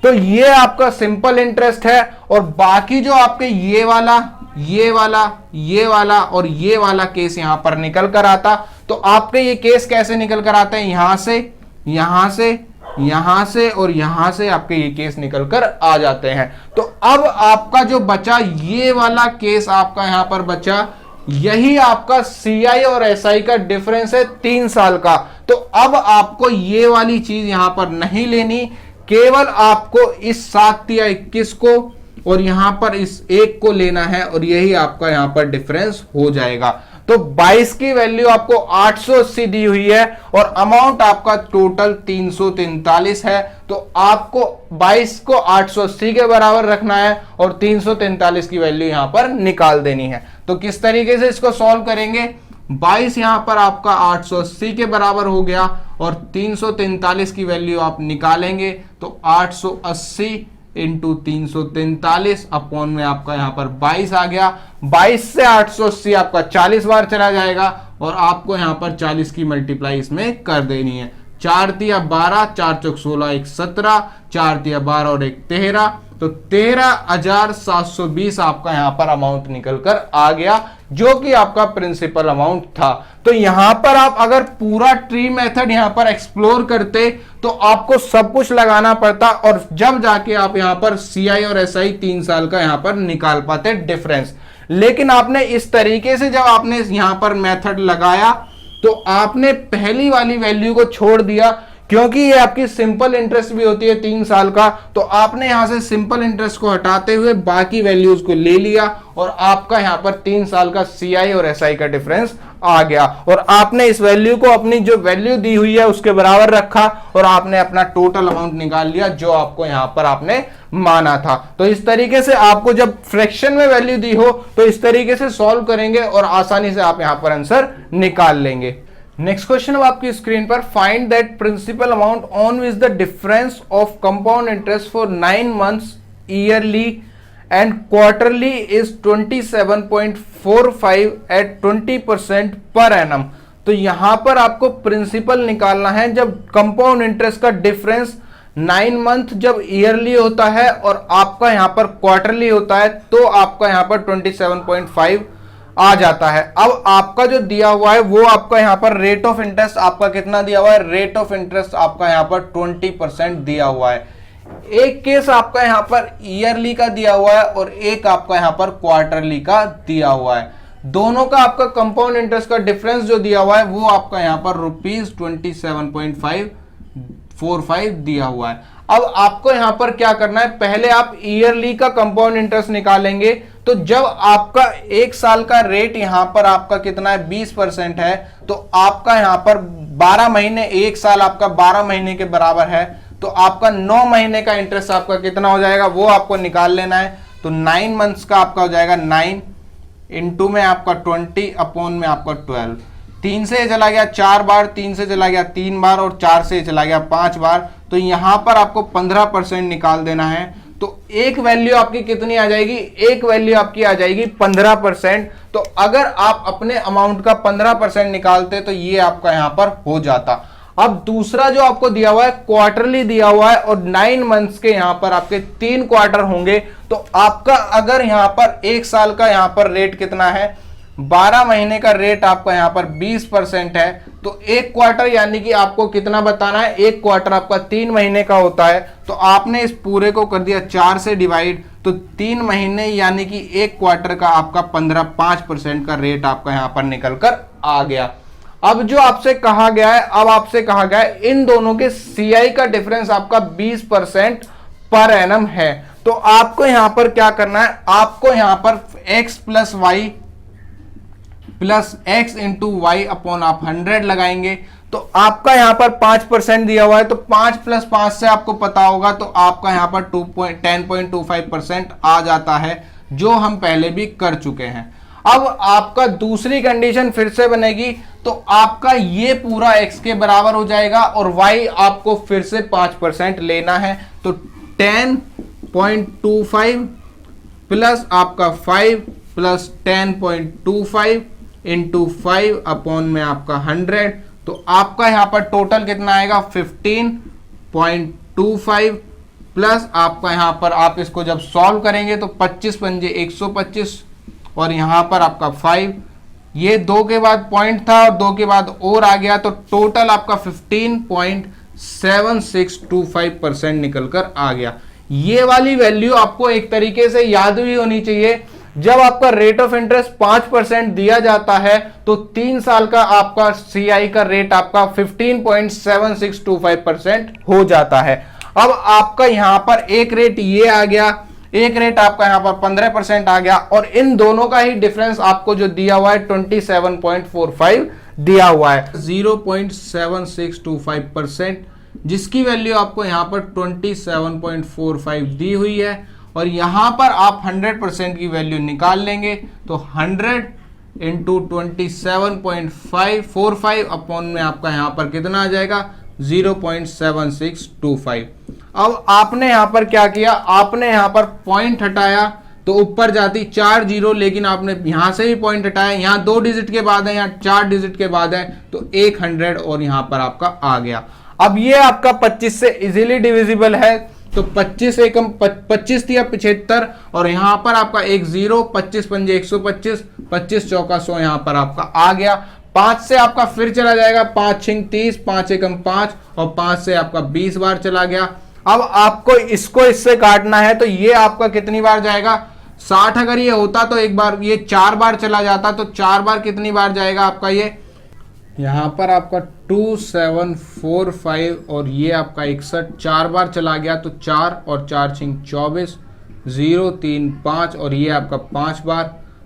तो ये आपका सिंपल इंटरेस्ट है और बाकी जो आपके ये वाला, ये वाला, ये वाला और ये वाला केस यहां पर निकल कर आता। तो आपके ये केस कैसे निकल कर आते हैं, यहां से, यहां से, यहां से और यहां से आपके ये केस निकल कर आ जाते हैं। तो अब आपका जो बचा ये वाला केस आपका यहां पर बचा, यही आपका CI और SI का डिफरेंस है 3 साल का। तो अब आपको ये वाली चीज यहां पर नहीं लेनी, केवल आपको इस 7 या 21 को और यहां पर इस 1 को लेना है और यही आपका यहां पर डिफरेंस हो जाएगा। तो 22 की वैल्यू आपको 880 दी हुई है और अमाउंट आपका टोटल 343 है। तो आपको 22 को 880 के बराबर रखना है और 343 की वैल्यू यहां पर निकाल देनी है। तो किस तरीके से इसको सॉल्व करेंगे, 22 यहां पर आपका 880 के बराबर हो गया और 343 की वैल्यू आप निकालेंगे तो 880 इंटू 343 अपॉन में आपका यहां पर 22 आ गया। 22 से 880 आपका 40 बार चला जाएगा और आपको यहां पर 40 की मल्टीप्लाई इसमें कर देनी है। 4 तिया 12, 4 चौक 16, 1 17, 4 तिया 12 और 1 13, तो 13,720 आपका यहां पर अमाउंट निकल कर आ गया, जो कि आपका प्रिंसिपल अमाउंट था। तो यहां पर आप अगर पूरा ट्री मेथड यहां पर एक्सप्लोर करते तो आपको सब कुछ लगाना पड़ता और जब जाके आप यहां पर सीआई और एसआई 3 साल का यहां पर निकाल पाते डिफरेंस। लेकिन आपने इस तरीके से जब आपने यहां पर मेथड लगाया तो आपने पहली वाली वैल्यू को छोड़ दिया, क्योंकि ये आपकी सिंपल इंटरेस्ट भी होती है 3 साल का। तो आपने यहां से सिंपल इंटरेस्ट को हटाते हुए बाकी वैल्यूज को ले लिया और आपका यहां पर 3 साल का सीआई और एसआई का डिफरेंस आ गया और आपने इस वैल्यू को अपनी जो वैल्यू दी हुई है उसके बराबर रखा और आपने अपना टोटल अमाउंट निकाल लिया जो आपको यहां पर आपने माना था। तो इस तरीके से आपको जब फ्रैक्शन में वैल्यू दी हो तो इस तरीके से सॉल्व करेंगे और आसानी से आप यहां पर आंसर निकाल लेंगे। नेक्स्ट क्वेश्चन अब आपकी स्क्रीन पर, find that principal amount on which the difference of compound interest for 9 months yearly and quarterly is 27.45 at 20% per annum. तो यहां पर आपको प्रिंसिपल निकालना है जब कंपाउंड इंटरेस्ट का डिफरेंस 9 मंथ जब ईयरली होता है और आपका यहां पर क्वार्टरली होता है तो आपका यहां पर 27.5 आ जाता है। अब आपका जो दिया हुआ है वो आपका यहां पर रेट ऑफ इंटरेस्ट आपका कितना दिया हुआ है, रेट ऑफ इंटरेस्ट आपका यहां पर 20% दिया हुआ है। एक केस आपका यहां पर ईयरली का दिया हुआ है और एक आपका यहां पर क्वार्टरली का दिया हुआ है। दोनों का आपका कंपाउंड इंटरेस्ट का डिफरेंस जो दिया हुआ है वो आपका यहां पर ₹27.545 दिया हुआ है। अब आपको यहां पर क्या करना है, पहले आप ईयरली का कंपाउंड इंटरेस्ट निकालेंगे। तो जब आपका 1 साल का रेट यहां पर आपका कितना है 20% है, तो आपका यहां पर 12 महीने, 1 साल आपका 12 महीने के बराबर है, तो आपका 9 महीने का इंटरेस्ट आपका कितना हो जाएगा वो आपको निकाल लेना है। तो 9 मंथ्स का आपका हो जाएगा 9 इंटू में आपका 20 अपॉन में आपका 12। 3 से चला गया 4 बार, 3 से चला गया 3 बार और 4 से चला गया 5 बार। तो यहां पर आपको 15% निकाल देना है। तो एक वैल्यू आपकी कितनी आ जाएगी, एक वैल्यू आपकी आ जाएगी 15%। तो अगर आप अपने अमाउंट का 15% निकालते तो ये आपका यहां पर हो जाता। अब दूसरा जो आपको दिया हुआ है क्वार्टरली दिया हुआ है और 9 मंथ्स के यहां पर आपके 3 क्वार्टर होंगे। तो आपका अगर यहां पर 1 साल का यहां पर रेट कितना है, 12 महीने का रेट आपका यहां पर 20% है, तो एक क्वार्टर यानी कि आपको कितना बताना है, एक क्वार्टर आपका 3 महीने का होता है। तो आपने इस पूरे को कर दिया 4 से डिवाइड, तो 3 महीने यानी कि एक क्वार्टर का आपका 5% का रेट आपका यहां पर निकल कर आ गया। अब जो आपसे कहा गया है, अब आपसे कहा गया है इन दोनों के सीआई का डिफरेंस आपका 20% पर एनम है। तो आपको यहां पर क्या करना है, आपको यहां पर x plus Y plus X into Y upon आप 100 लगाएंगे। तो आपका यहां पर 5% दिया हुआ है, तो 5 प्लस 5 से आपको पता होगा तो आपका यहां पर 10.25% आ जाता है, जो हम पहले भी कर चुके हैं। अब आपका दूसरी कंडीशन फिर से बनेगी, तो आपका ये पूरा x के बराबर हो जाएगा और y आपको फिर से 5% लेना है। तो 10.25 प्लस आपका 5 प्लस 10.25 इंटू 5 अपॉन में आपका 100। तो आपका यहां पर टोटल कितना आएगा 15.25 प्लस आपका यहां पर आप इसको जब सॉल्व करेंगे तो 25 पंजे 125 और यहां पर आपका 5, ये 2 के बाद पॉइंट था और 2 के बाद और आ गया, तो टोटल आपका 15.7625% निकल कर आ गया। ये वाली वैल्यू आपको एक तरीके से याद भी होनी चाहिए। जब आपका रेट ऑफ इंटरेस्ट 5% दिया जाता है तो 3 साल का आपका सीआई का रेट आपका 15.7625% हो जाता है। अब आपका यहां पर एक रेट ये आ गया, एक रेट आपका यहाँ पर 15% आ गया और इन दोनों का ही डिफरेंस आपको जो दिया हुआ है 27.45 दिया हुआ है, 0.7625%, जिसकी वैल्यू आपको यहाँ पर 27.45 दी हुई है। और यहां पर आप 100% की वैल्यू निकाल लेंगे तो 100 इंटू 27.45 अपॉन में आपका यहां पर कितना आ जाएगा 0.7625। अब आपने यहां पर क्या किया, आपने यहां पर पॉइंट हटाया तो ऊपर जाती 4 जीरो, लेकिन आपने यहां से भी पॉइंट हटाया, यहां 2 डिजिट के बाद है, यहां 4 डिजिट के बाद है, तो 100 और यहां पर आपका आ गया। अब ये आपका 25 से इजीली डिविजिबल है, तो 25 एकम 25 दिया 75 और यहां पर आपका एक जीरो, 25 पंजे 125, 25 चौका 100 यहां पर आपका आ गया। 5 से आपका फिर चला जाएगा, 5 छिंग 30, 5 एकम 5 और 5 से आपका 20 बार चला गया। अब आपको इसको इससे काटना है तो ये आपका कितनी बार जाएगा, 60 अगर ये होता तो एक बार ये 4 बार चला जाता, तो 4 बार कितनी बार जाएगा आपका ये, यहां पर आपका 2745 और ये आपका 61, 4 बार चला गया तो 4 और 4 छिंग 24, 0 3 5 और ये आपका 5 बार,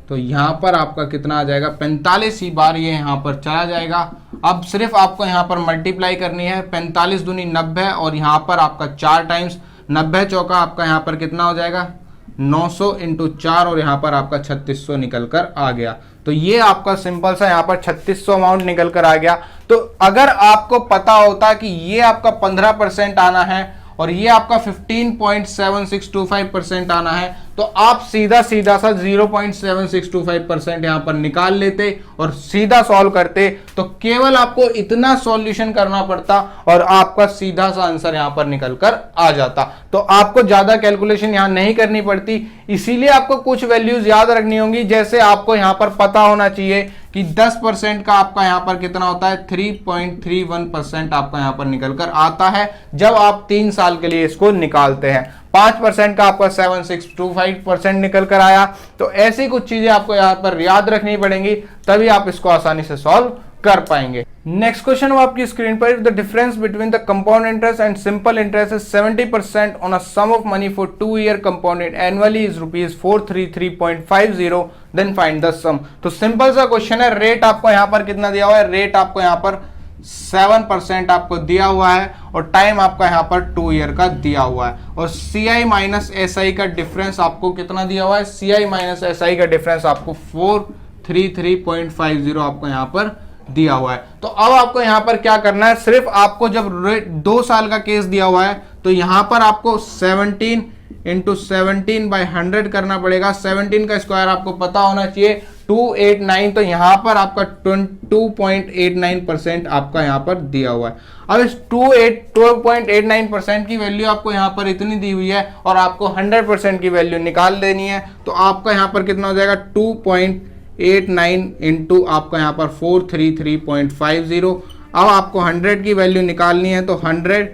तो यहां पर आपका कितना आ जाएगा 45 ही बार ये यहां पर चला जाएगा। अब सिर्फ आपको यहां पर मल्टीप्लाई करनी है, 45 दूनी 90 और यहां पर आपका 4 टाइम्स 90 चौका आपका यहां पर कितना हो जाएगा 900 इंटू 4 और यहां पर आपका 3600 निकल कर आ गया। तो ये आपका सिंपल सा यहाँ पर 3600 अमाउंट निकल कर आ गया। तो अगर आपको पता होता कि ये आपका 15% आना है और ये आपका 15.7625% आना है, तो आप सीधा सीधा सा 0.7625% यहां पर निकाल लेते और सीधा सॉल्व करते, तो केवल आपको इतना सॉल्यूशन करना पड़ता और आपका सीधा सा आंसर यहां पर निकल कर आ जाता। तो आपको ज्यादा कैलकुलेशन यहां नहीं करनी पड़ती, इसीलिए आपको कुछ वैल्यूज याद रखनी होंगी। जैसे आपको यहां पर पता होना चाहिए कि 10% का आपका यहां पर कितना होता है 3.31% आपका यहां पर निकल कर आता है जब आप 3 साल के लिए इसको निकालते हैं। 5% का आपका 7625% निकल कर आया। तो ऐसी कुछ चीजें आपको यहां पर याद रखनी पड़ेंगी, तभी आप इसको आसानी से सॉल्व कर पाएंगे। नेक्स्ट क्वेश्चन वो आपकी स्क्रीन पर, the difference between the compound interest and simple interest is 70% on a sum of money for 2 year compounded annually is ₹433.50, then find the sum. तो सिंपल सा क्वेश्चन है, रेट आपको यहां पर कितना दिया हुआ है, रेट आपको यहां पर 7% आपको दिया हुआ है और टाइम आपका यहां पर 2 ईयर का दिया हुआ है और CI माइनस SI का डिफरेंस आपको कितना दिया हुआ है, CI माइनस SI का डिफरेंस आपको 433.50 आपको यहां पर दिया हुआ है। तो अब आपको यहां पर क्या करना है, सिर्फ आपको जब 2 साल का केस दिया हुआ है तो यहां पर आपको 17 इंटू 17/100 करना पड़ेगा। 17 का स्क्वायर आपको पता होना चाहिए 289, तो यहां पर आपका 2.89% आपका यहां पर दिया हुआ है। अब इस 2.89% की वैल्यू आपको यहां पर इतनी दी हुई है और आपको 100% की वैल्यू निकाल देनी है, तो आपका यहां पर कितना हो जाएगा 2.89 इंटू आपका यहां पर 433.50। अब आपको 100 की वैल्यू निकालनी है, तो 100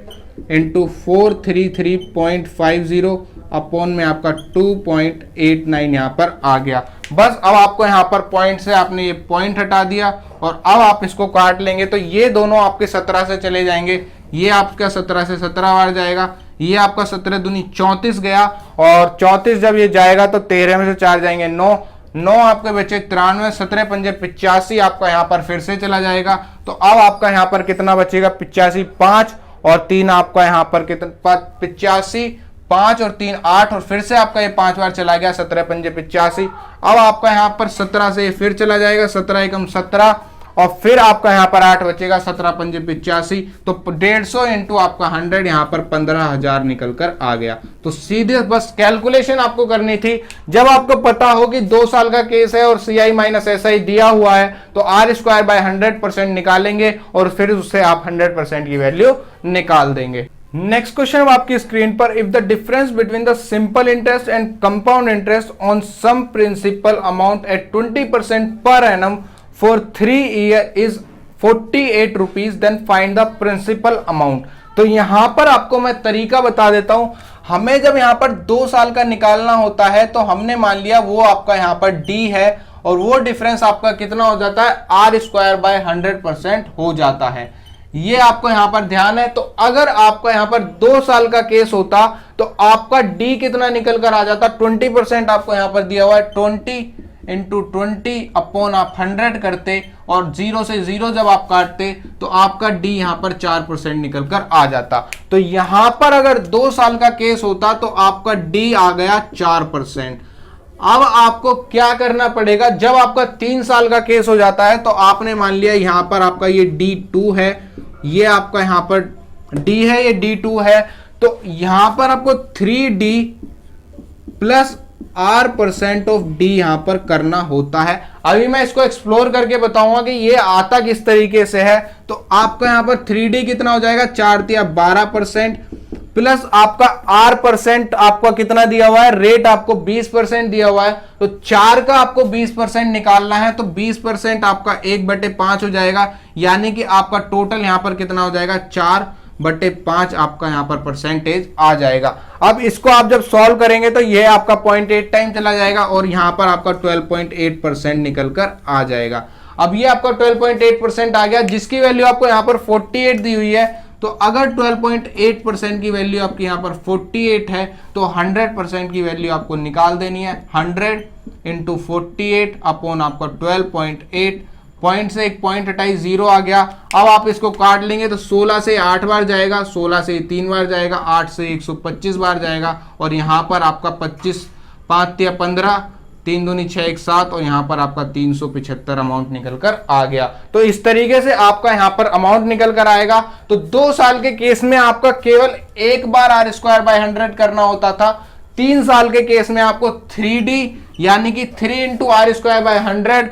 इंटू 433.50 अपॉन में आपका 2.89 यहाँ पर आ गया। बस अब आपको यहाँ पर पॉइंट से आपने ये पॉइंट हटा दिया और अब आप इसको काट लेंगे, तो ये दोनों आपके 17 से चले जाएंगे, ये आपका 17 से 17 बार जाएगा, ये आपका 17 दूनी 34 गया और 34 जब ये जाएगा तो 13 में से 4 जाएंगे 9 आपके बचे 93, 17 पंजे 85 आपका यहाँ पर फिर से चला जाएगा। तो अब आपका यहाँ पर कितना बचेगा 85, 5 और 3 आपका यहाँ पर कितना 85, 5 और 3 8 और फिर से आपका ये 5 बार चला गया 17 पंजे 85। अब आपका यहाँ पर 17 से फिर चला जाएगा 17 एकम 17 और फिर आपका यहाँ पर 8 बचेगा 17 पंजे 85, तो 150 इंटू आपका 100 यहाँ पर 15,000 निकल कर आ गया। तो सीधे बस कैलकुलेशन आपको करनी थी, जब आपको पता हो कि 2 साल का केस है और CI माइनस SI दिया हुआ है तो R²/100% निकालेंगे और फिर उससे आप 100% की वैल्यू निकाल देंगे। नेक्स्ट क्वेश्चन आपकी स्क्रीन पर, if the difference between the simple interest and compound interest on sum principal amount at 20% per annum for 3 year is 48 rupees, then find the principal amount। तो यहां पर आपको मैं तरीका बता देता हूं। हमें जब यहां पर 2 साल का निकालना होता है तो हमने मान लिया वो आपका यहां पर D है और वो डिफरेंस आपका कितना हो जाता है R² by 100% हो जाता है। ये आपको यहां पर ध्यान है। तो अगर आपका यहां पर 2 साल का केस होता तो आपका डी कितना निकल कर आ जाता, 20% आपको यहां पर दिया हुआ है, 20 इंटू 20 अपॉन आप 100 करते और 0 से 0 जब आप काटते तो आपका डी यहां पर 4% निकल कर आ जाता। तो यहां पर अगर 2 साल का केस होता तो आपका डी आ गया 4%। अब आपको क्या करना पड़ेगा, जब आपका 3 साल का केस हो जाता है तो आपने मान लिया यहां पर आपका ये D2 है, ये आपका यहां पर D है, ये D2 है, तो यहां पर आपको 3D plus R% of D यहां पर करना होता है। अभी मैं इसको एक्सप्लोर करके बताऊंगा कि ये आता किस तरीके से है। तो आपका यहां पर 3D कितना हो जाएगा, 4 दिया 12% प्लस आपका R% आपका कितना दिया हुआ है, रेट आपको 20% दिया हुआ है, तो 4 का आपको 20% निकालना है, तो 20% आपका 1/5 हो जाएगा, यानी कि आपका टोटल यहां पर कितना हो जाएगा, 4/5 आपका यहां पर परसेंटेज आ जाएगा। अब इसको आप जब सॉल्व करेंगे तो ये आपका 0.8 टाइम चला जाएगा और यहां पर आपका 12.8% निकल कर आ जाएगा। अब ये आपका 12.8% आ गया, जिसकी वैल्यू आपको यहां पर 48 दी हुई है। तो अगर 12.8% की वैल्यू आपकी यहां पर 48 है तो 100% की वैल्यू आपको निकाल देनी है। 100 इंटू 48 अपॉन आपका 12.8, पॉइंट से एक पॉइंट हटाई, 0 आ गया। अब आप इसको काट लेंगे तो 16 से 8 बार जाएगा, 16 से 3 बार जाएगा, 8 से 125 बार जाएगा और यहां पर आपका 25, 5 या 15, 3 दूनी 6, 1 7 और यहां पर आपका 375 अमाउंट निकल कर आ गया। तो इस तरीके से आपका यहां पर अमाउंट निकल कर आएगा। तो 2 साल के केस में आपका केवल एक बार R²/100 करना होता था। 3 साल के केस में आपको 3D यानी कि 3 इंटू R²/100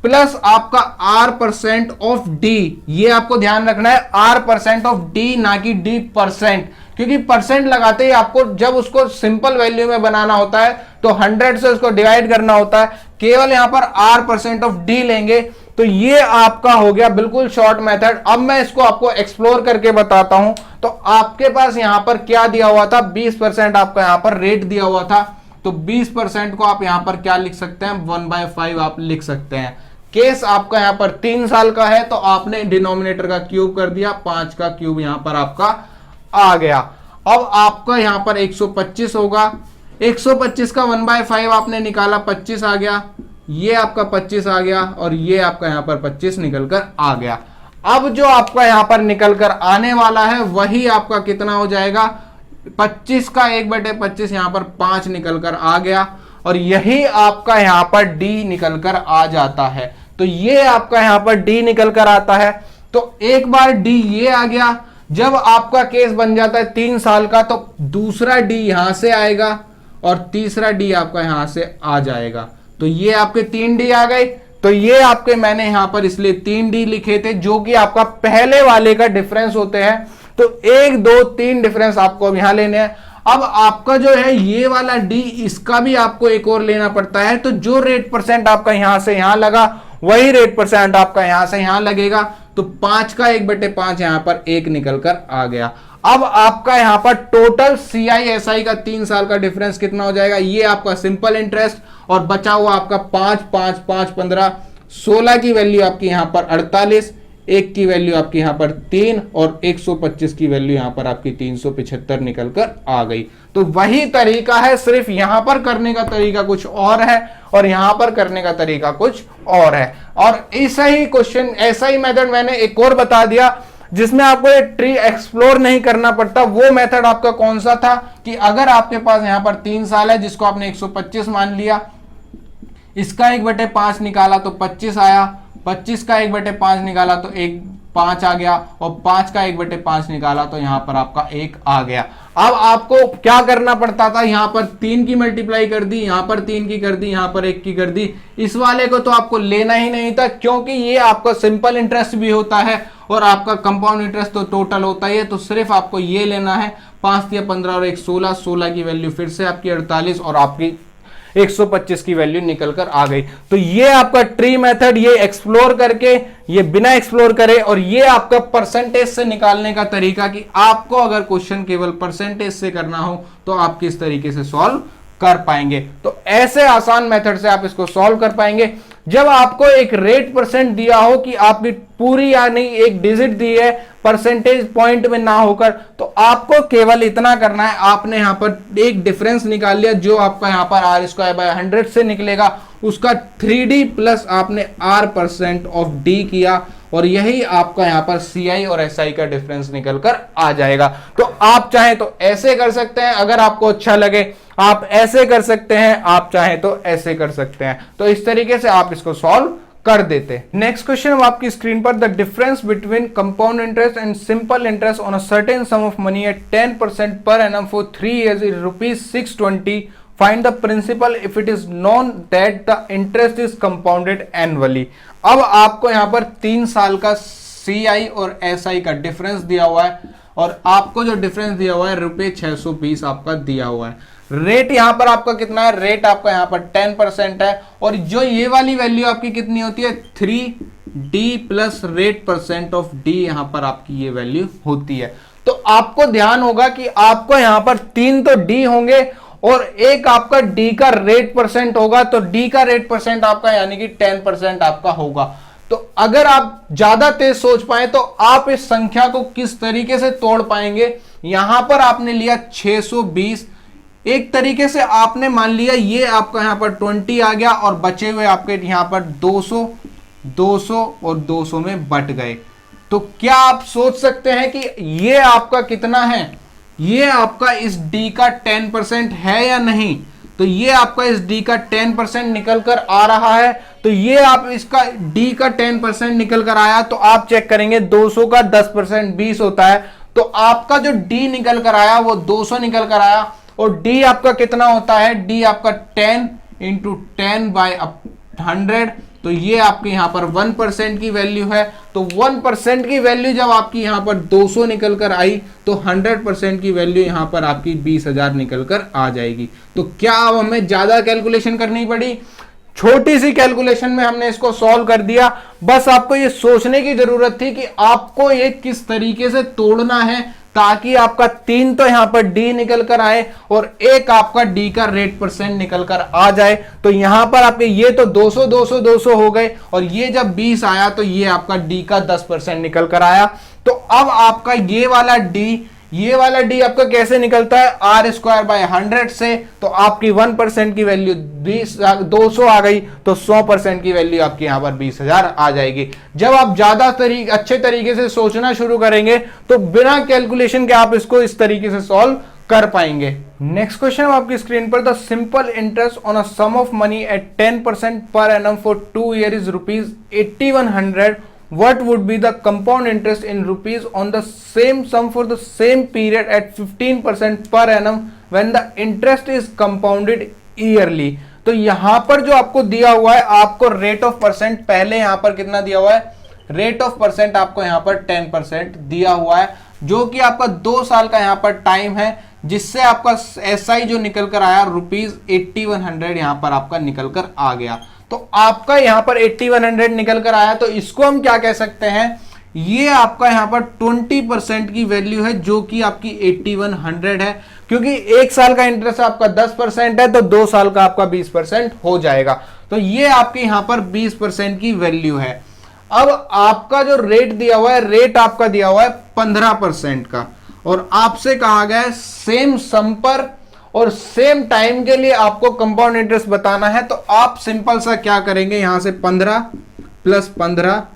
प्लस आपका R% ऑफ D, ये आपको ध्यान रखना है, R% ऑफ D ना कि D%, क्योंकि परसेंट लगाते ही आपको जब उसको सिंपल वैल्यू में बनाना होता है तो 100 से उसको डिवाइड करना होता है। केवल यहां पर R% ऑफ D लेंगे तो ये आपका हो गया बिल्कुल शॉर्ट मेथड। अब मैं इसको आपको एक्सप्लोर करके बताता हूं। तो आपके पास यहां पर क्या दिया हुआ था, 20% आपका यहां पर रेट दिया हुआ था, तो 20% को आप यहां पर क्या लिख सकते हैं, 1/5 आप लिख सकते हैं। केस आपका यहां पर 3 साल का है तो आपने डिनोमिनेटर का क्यूब कर दिया, 5 का क्यूब यहां पर आपका आ गया। अब आपका यहां पर 125 होगा, 125 का 1/5 आपने निकाला, 25 आ गया, ये आपका 25 आ गया और ये आपका यहां पर 25 निकलकर आ गया। अब जो आपका यहां पर निकलकर आने वाला है वही आपका कितना हो जाएगा, 25 का 1/25 यहां पर 5 निकलकर आ गया और यही आपका यहां पर D निकलकर आ जाता है। तो ये आपका यहां पर D निकल कर आता है। तो एक बार D ये आ गया, जब आपका केस बन जाता है 3 साल का तो दूसरा D यहां से आएगा और तीसरा D आपका यहां से आ जाएगा। तो ये आपके 3 D आ गए। तो ये आपके मैंने यहां पर इसलिए 3 D लिखे थे, जो कि आपका पहले वाले का डिफरेंस होते हैं। तो 1 2 3 डिफरेंस आपको अब यहां लेने हैं। अब आपका जो है ये वाला D, इसका भी आपको एक और लेना पड़ता है। तो जो रेट परसेंट आपका यहां से यहां लगा वही रेट परसेंट आपका यहां से यहां लगेगा। तो 5 का 1/5 यहां पर 1 निकल कर आ गया। अब आपका यहां पर टोटल CI/SI का 3 साल का डिफरेंस कितना हो जाएगा, ये आपका सिंपल इंटरेस्ट और बचा हुआ आपका 5 5 5 15, 16 की वैल्यू आपकी यहां पर 48, 1 की वैल्यू आपकी यहां पर 3 और 125 की वैल्यू यहां पर आपकी 375 निकलकर आ गई। तो वही तरीका है, सिर्फ यहां पर करने का तरीका कुछ और है और यहां पर करने का तरीका कुछ और है। और ऐसा ही क्वेश्चन, ऐसा ही मेथड मैंने एक और बता दिया जिसमें आपको ये ट्री एक्सप्लोर नहीं करना पड़ता। वो मेथड आपका कौन सा था कि अगर आपके पास यहां पर 3 साल है जिसको आपने 125 मान लिया, इसका 1/5 निकाला तो 25 आया, 25 का 1/5 निकाला तो 5 आ गया और 5 का 1/5 निकाला तो यहां पर आपका 1 आ गया। अब आपको क्या करना पड़ता था, यहां पर 3 की मल्टीप्लाई कर दी, यहां पर 3 की कर दी, यहां पर 1 की कर दी। इस वाले को तो आपको लेना ही नहीं था, क्योंकि ये आपका सिंपल इंटरेस्ट भी होता है और आपका कंपाउंड इंटरेस्ट तो टोटल होता ही है। तो सिर्फ आपको ये लेना है, 5 या 15 और 1 16, 16 की वैल्यू फिर से आपकी 48 और आपकी 125 की वैल्यू निकलकर आ गई। तो ये आपका ट्री मेथड, ये एक्सप्लोर करके, ये बिना एक्सप्लोर करे, और ये आपका परसेंटेज से निकालने का तरीका कि आपको अगर क्वेश्चन केवल परसेंटेज से करना हो तो आप किस तरीके से सॉल्व कर पाएंगे। तो ऐसे आसान मेथड से आप इसको सॉल्व कर पाएंगे। जब आपको एक रेट परसेंट दिया हो कि आपकी पूरी यानी एक डिजिट दी है परसेंटेज पॉइंट में ना होकर, तो आपको केवल इतना करना है, आपने यहां पर एक डिफरेंस निकाल लिया जो आपका यहां पर आर स्क्वायर बाय 100 से निकलेगा, उसका 3d प्लस आपने r परसेंट ऑफ d किया, और यही आपका यहां पर CI और SI का डिफरेंस निकल कर आ जाएगा। तो आप चाहें तो ऐसे कर सकते हैं, अगर आपको अच्छा लगे आप ऐसे कर सकते हैं, आप चाहें तो ऐसे कर सकते हैं। तो इस तरीके से आप इसको सॉल्व कर देते। नेक्स्ट क्वेश्चन हम आपकी स्क्रीन पर, the difference between compound interest and simple interest on a certain sum of money at 10% per annum for 3 years is ₹620. Find the principal if it is known that the interest is compounded annually. अब आपको यहां पर 3 साल का CI और SI का difference दिया हुआ है, और आपको जो डिफरेंस दिया हुआ है ₹620 आपका दिया हुआ है। रेट यहां पर आपका कितना है, रेट आपका यहां पर 10% है, और जो ये वाली वैल्यू आपकी कितनी होती है 3d plus rate percent of d, यहां पर आपकी ये वैल्यू होती है। तो आपको ध्यान होगा कि आपको यहां पर 3 तो d होंगे और एक आपका d का रेट परसेंट होगा, तो d का रेट परसेंट आपका यानी कि 10% आपका होगा। तो अगर आप ज्यादा तेज सोच पाए तो आप इस संख्या को किस तरीके से तोड़ पाएंगे। यहां पर आपने लिया 620, एक तरीके से आपने मान लिया ये आपका यहां पर 20 आ गया, और बचे हुए आपके यहां पर 200 200 और 200 में बट गए। तो क्या आप सोच सकते हैं कि ये आपका कितना है, ये आपका इस d का 10% है या नहीं। तो ये आपका इस d का 10% निकल कर आ रहा है। तो ये आप इसका d का 10% निकल कर आया, तो आप चेक करेंगे 200 का 10% 20 होता है, तो आपका जो d निकल कर आया वो 200 निकल कर आया, और d आपका कितना होता है, d आपका 10 इंटू 10/100, तो ये आपके यहां पर 1% की वैल्यू है। तो 1% की वैल्यू जब आपकी यहां पर 200 निकल कर आई, तो 100% की वैल्यू यहां पर आपकी 20,000 निकल कर आ जाएगी। तो क्या अब हमें ज्यादा कैलकुलेशन करनी पड़ी, छोटी सी कैलकुलेशन में हमने इसको सॉल्व कर दिया। बस आपको ये सोचने की जरूरत थी कि आपको ये किस तरीके से तोड़ना है, ताकि आपका 3 तो यहां पर d निकल कर आए और एक आपका d का रेट परसेंट निकल कर आ जाए। तो यहां पर आपके ये तो 200 200 200 हो गए, और ये जब 20 आया तो ये आपका d का 10% निकल कर आया। तो अब आपका ये वाला d आपका कैसे निकलता है, r स्क्वायर बाय 100 से। तो आपकी 1% की वैल्यू 200 आ गई, तो 100% की वैल्यू आपकी यहां पर 20,000 आ जाएगी। जब आप ज्यादा अच्छे तरीके से सोचना शुरू करेंगे तो बिना कैलकुलेशन के आप इसको इस तरीके से सॉल्व कर पाएंगे। नेक्स्ट क्वेश्चन आपकी स्क्रीन पर, the simple interest on a sum of money at 10% per annum for 2 years is ₹8,100. What would be the compound interest in rupees on the same sum for the same period at 15% per annum when the interest is compounded yearly? तो यहां पर जो आपको दिया हुआ है, आपको rate of percent पहले यहां पर कितना दिया हुआ है, रेट ऑफ परसेंट आपको यहां पर 10% दिया हुआ है, जो कि आपका 2 साल का यहां पर टाइम है, जिससे आपका SI जो निकल कर आया ₹8100 यहां पर आपका निकल कर आ गया। तो आपका यहां पर 8100 निकल कर आया, तो इसको हम क्या कह सकते हैं, ये आपका यहां पर 20% की वैल्यू है, जो कि आपकी 8100 है, क्योंकि 1 साल का इंटरेस्ट आपका 10% है, तो 2 साल का आपका 20% हो जाएगा। तो ये आपके यहां पर 20% की वैल्यू है। अब आपका जो रेट दिया हुआ है, रेट आपका दिया हुआ है 15% का, और आपसे कहा गया है सेम सम पर और सेम टाइम के लिए आपको कंपाउंड इंटरेस्ट बताना है। तो आप सिंपल सा क्या करेंगे, यहां से 15 प्लस 15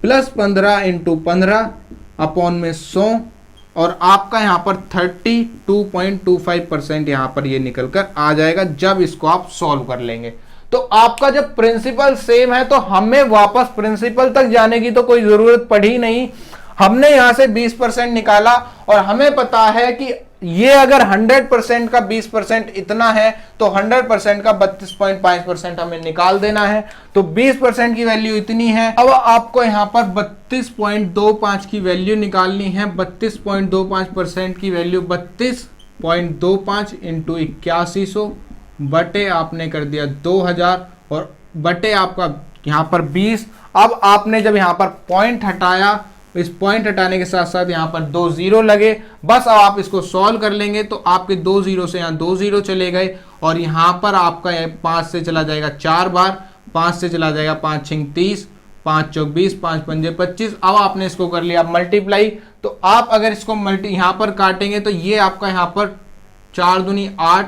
प्लस 15 इंटू 15 अपॉन में 100, और आपका यहां पर 32.25% यहां पर ये निकल कर आ जाएगा जब इसको आप सॉल्व कर लेंगे। तो आपका जब प्रिंसिपल सेम है तो हमें वापस प्रिंसिपल तक जाने की तो कोई जरूरत पड़ी नहीं। हमने यहां से 20% निकाला, और हमें पता है कि ये अगर 100% का 20% इतना है, तो 100% का 32.5% हमें निकाल देना है। तो 20% की वैल्यू इतनी है। अब आपको यहां पर 32.25 की वैल्यू निकालनी है। 32.25% की वैल्यू 32.25 इंटू 8100 बटे आपने कर दिया 2000, और बटे आपका यहां पर 20। अब आपने जब यहां पर पॉइंट हटाया, इस पॉइंट हटाने के साथ साथ यहां पर 2 जीरो लगे, बस अब आप इसको सॉल्व कर लेंगे तो आपके 2 जीरो से यहां 2 जीरो चले गए, और यहां पर आपका 5 से चला जाएगा 4 बार, 5 से चला जाएगा, 5 6 30, 5 चौक 20, 5 पंजे 25। अब आपने इसको कर लिया मल्टीप्लाई, तो आप अगर इसको यहाँ पर काटेंगे तो ये आपका यहाँ पर 4 दूनी 8,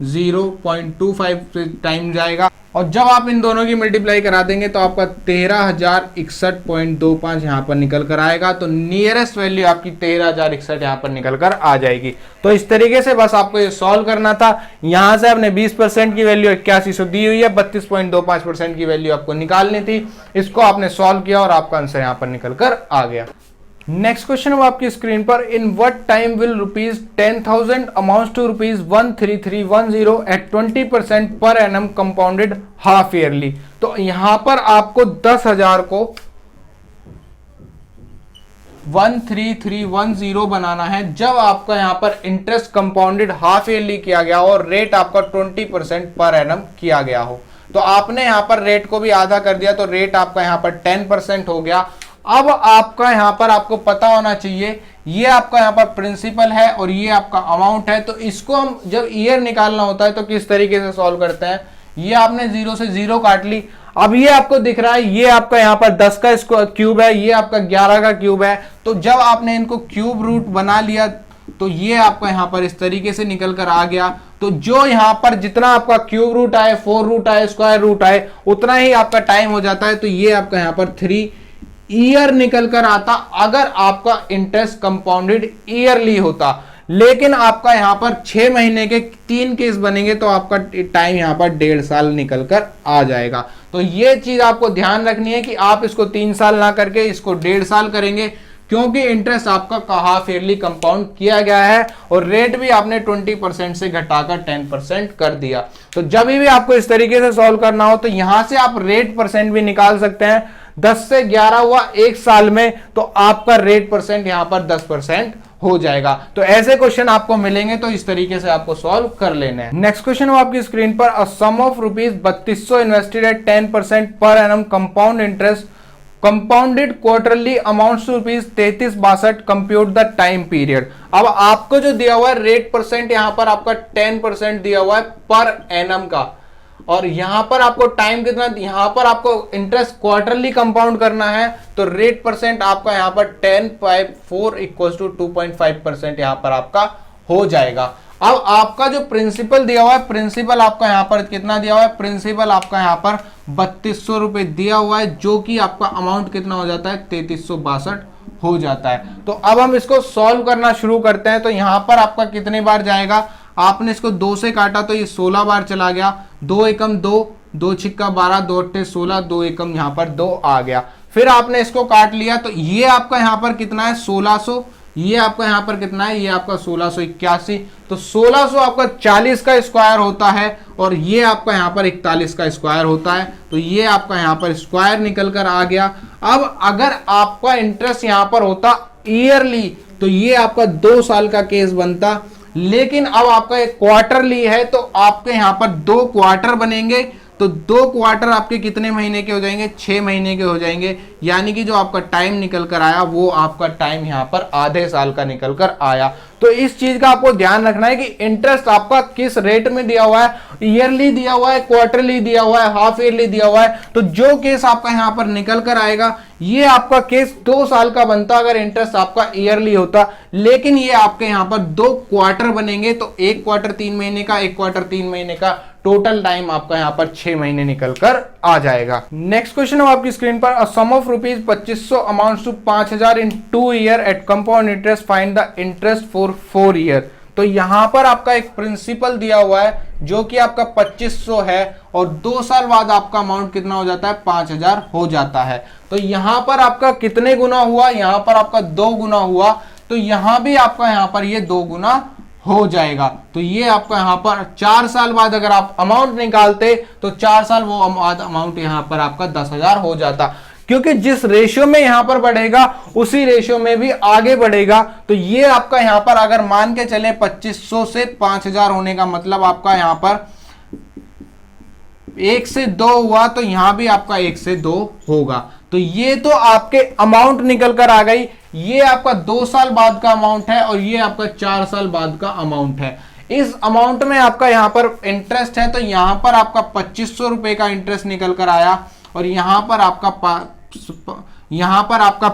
0.25 टाइम जाएगा, और जब आप इन दोनों की मल्टीप्लाई करा देंगे तो आपका 13,061.25 यहाँ पर निकल कर आएगा। तो नियरेस्ट वैल्यू आपकी 13,061 यहाँ पर निकल कर आ जाएगी। तो इस तरीके से बस आपको ये सॉल्व करना था। यहाँ से आपने 20% की वैल्यू 8100 दी हुई है, 32.25% की वैल्यू आपको निकालनी थी। इसको आपने सॉल्व किया और आपका आंसर यहाँ पर निकल कर आ गया। नेक्स्ट क्वेश्चन वो आपकी स्क्रीन पर, in what time will ₹10,000 amounts to ₹13310 at 20% per annum compounded half yearly. तो यहां पर आपको 10,000 को 13310 बनाना है जब आपका यहां पर इंटरेस्ट कंपाउंडेड हाफ ईयरली किया गया और रेट आपका 20% पर एनम किया गया हो। तो आपने यहां पर रेट को भी आधा कर दिया, तो रेट आपका यहां पर 10% हो गया। अब आपका यहां पर आपको पता होना चाहिए, ये आपका यहां पर प्रिंसिपल है और ये आपका अमाउंट है। तो इसको हम जब ईयर निकालना होता है तो किस तरीके से सॉल्व करते हैं, ये आपने 0 से 0 काट ली। अब ये आपको दिख रहा है, ये आपका यहां पर 10 का क्यूब है, ये आपका 11 का क्यूब है। तो जब आपने इनको क्यूब रूट बना लिया तो ये आपका यहां पर इस तरीके से निकल कर आ गया। तो जो यहां पर जितना आपका क्यूब रूट आए, 4 रूट आए, स्क्वायर रूट आए, उतना ही आपका टाइम हो जाता है। तो ये आपका यहां पर 3 ईयर निकल कर आता अगर आपका इंटरेस्ट कंपाउंडेड ईयरली होता। लेकिन आपका यहां पर 6 महीने के 3 केस बनेंगे तो आपका टाइम यहां पर 1.5 साल निकल कर आ जाएगा। तो ये चीज आपको ध्यान रखनी है कि आप इसको 3 साल ना करके इसको 1.5 साल करेंगे, क्योंकि इंटरेस्ट आपका हाफ ईयरली कंपाउंड किया गया है और रेट भी आपने 20% से घटाकर 10% कर दिया। तो जब भी आपको इस तरीके से सॉल्व करना हो तो यहां से आप रेट परसेंट भी निकाल सकते हैं। 10 से 11 हुआ 1 साल में, तो आपका रेट परसेंट यहां पर 10% हो जाएगा। तो ऐसे क्वेश्चन आपको मिलेंगे तो इस तरीके से आपको सॉल्व कर लेना है। नेक्स्ट क्वेश्चन हो आपकी स्क्रीन पर, a sum of ₹3200 invested at 10% per annum compound interest compounded quarterly amounts to ₹3362 compute the time period. अब आपको जो दिया हुआ है रेट परसेंट यहां पर आपका 10% दिया हुआ है पर एनम का, और यहां पर आपको टाइम कितना, यहां पर आपको इंटरेस्ट क्वार्टरली कंपाउंड करना है। तो रेट परसेंट आपका यहां पर 10/4 इक्वल टू 2.5% यहां पर आपका हो जाएगा। अब आपका जो प्रिंसिपल दिया हुआ है, प्रिंसिपल आपका यहां पर कितना दिया हुआ है, प्रिंसिपल आपका यहां पर 3200 रुपए दिया हुआ है, जो कि आपका अमाउंट कितना हो जाता है, 3362 हो जाता है। तो अब हम इसको सॉल्व करना शुरू करते हैं। तो यहां पर आपका कितने बार जाएगा, आपने इसको 2 से काटा तो ये 16 बार चला गया। 2 एकम 2, 2 छिक्का 12, 2 अट्ठे 16, 2 एकम यहां पर 2 आ गया। फिर आपने इसको काट लिया तो ये आपका यहां पर कितना है, 1600। ये आपका यहां पर कितना है, ये आपका 1681। तो 1600 आपका 40 का स्क्वायर होता है और ये आपका यहां पर 41 का स्क्वायर होता है। तो ये आपका यहां पर स्क्वायर निकल कर आ गया। अब अगर आपका इंटरेस्ट यहां पर होता ईयरली तो ये आपका 2 साल का केस बनता, लेकिन अब आपका एक क्वार्टरली है तो आपके यहां पर 2 क्वार्टर बनेंगे। तो 2 क्वार्टर आपके कितने महीने के हो जाएंगे, 6 महीने के हो जाएंगे। यानी कि जो आपका टाइम निकल कर आया वो आपका टाइम यहां पर आधे साल का निकल कर आया। तो इस चीज का आपको ध्यान रखना है कि इंटरेस्ट आपका किस रेट में दिया हुआ है, ईयरली दिया हुआ है, क्वार्टरली दिया हुआ है, हाफ ईयरली दिया हुआ है। तो जो केस आपका यहां पर निकल कर आएगा ये आपका केस 2 साल का बनता अगर इंटरेस्ट आपका ईयरली होता, लेकिन ये आपके यहां पर 2 क्वार्टर बनेंगे। तो 1 क्वार्टर 3 महीने का, 1 क्वार्टर 3 महीने का, टोटल टाइम आपका यहां पर 6 महीने निकल कर आ जाएगा। नेक्स्ट क्वेश्चन है आपकी स्क्रीन पर, a sum of ₹2500 amounts to 5000 in 2 year at compound interest, find the interest for 4 year. तो यहां पर आपका एक प्रिंसिपल दिया हुआ है जो कि आपका 2500 है और 2 साल बाद आपका अमाउंट कितना हो जाता है, 5000 हो जाता है। तो यहां पर आपका कितने गुना हुआ, यहां पर आपका 2 गुना हुआ। तो यहां भी आपका यहां पर ये 2 गुना हो जाएगा। तो ये आपका यहां पर 4 साल बाद अगर आप अमाउंट निकालते तो 4 साल वो अमाउंट यहां पर आपका 10,000 हो जाता, क्योंकि जिस रेशियो में यहां पर बढ़ेगा उसी रेशियो में भी आगे बढ़ेगा। तो ये आपका यहां पर अगर मान के चले 2500 से 5000 होने का मतलब आपका यहां पर 1 से 2 हुआ, तो यहां भी आपका 1 से 2 होगा। तो ये तो आपके अमाउंट निकल कर आ गई। ये आपका 2 साल बाद का अमाउंट है और ये आपका 4 साल बाद का अमाउंट है। इस अमाउंट में आपका यहाँ पर इंटरेस्ट है, तो यहाँ पर आपका 2500 रुपए का इंटरेस्ट निकल कर आया और यहाँ पर आपका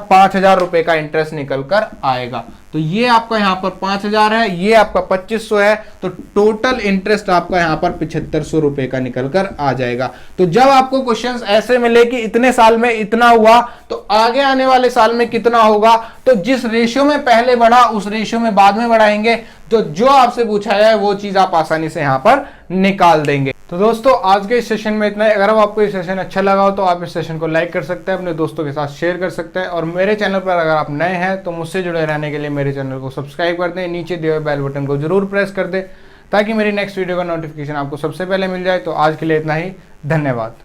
5000 रुपए का इंटरेस्ट निकल कर आएगा। तो ये आपका यहाँ पर 5000 है, ये आपका 2500 है, तो टोटल इंटरेस्ट आपका यहाँ पर 7500 रुपए का निकल कर आ जाएगा। तो जब आपको क्वेश्चंस ऐसे मिले कि इतने साल में इतना हुआ तो आगे आने वाले साल में कितना होगा, तो जिस रेशियो में पहले बढ़ा उस रेशियो में बाद में बढ़ाएंगे, तो जो आपसे पूछा है वो चीज आप आसानी से यहाँ पर निकाल देंगे। तो दोस्तों आज के इस सेशन में इतना ही। अगर आपको ये सेशन अच्छा लगा हो तो आप इस सेशन को लाइक कर सकते हैं, अपने दोस्तों के साथ शेयर कर सकते हैं, और मेरे चैनल पर अगर आप नए हैं तो मुझसे जुड़े रहने के लिए मेरे चैनल को सब्सक्राइब कर दें, नीचे दिए हुए बेल बटन को जरूर प्रेस कर दें ताकि मेरी नेक्स्ट वीडियो का नोटिफिकेशन आपको सबसे पहले मिल जाए। तो आज के लिए इतना ही, धन्यवाद।